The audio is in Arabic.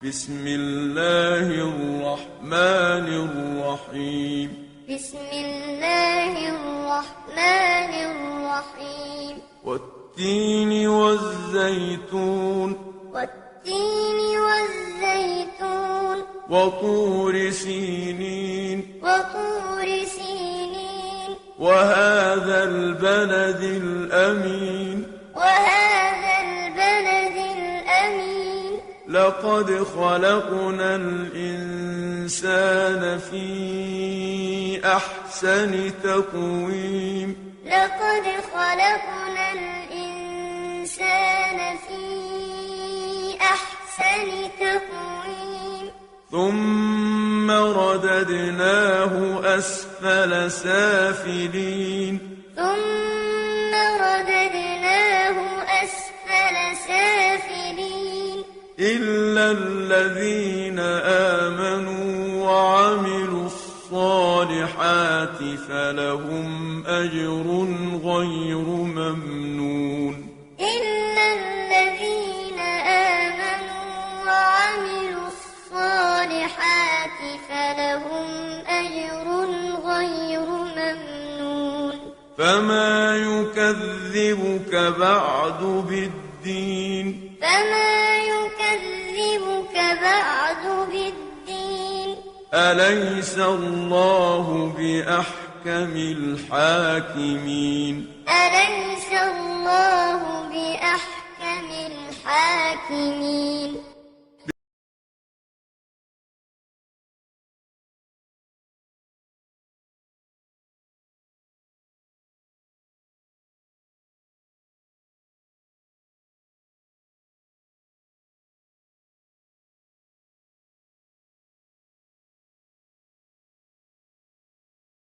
بسم الله الرحمن الرحيم. بسم الله الرحمن الرحيم. والتين والزيتون. والتين والزيتون. وطور سينين. وطور سينين. وهذا البلد الأمين. وهذا البلد الأمين. لقد خلقنا الإنسان في أحسن تقويم. لقد خلقنا الإنسان في أحسن تقويم. ثم رددناه أسفل سافلين. ثم رددناه أسفل سافلين. إلا الذين آمنوا وعملوا الصالحات فلهم أجر غير ممنون. إلا الذين آمنوا وعملوا الصالحات فلهم أجر غير ممنون. فما يكذبك بعد بالدين. فما يكذبك بعد بالدين. أليس الله بأحكم الحاكمين. أليس الله بأحكم الحاكمين.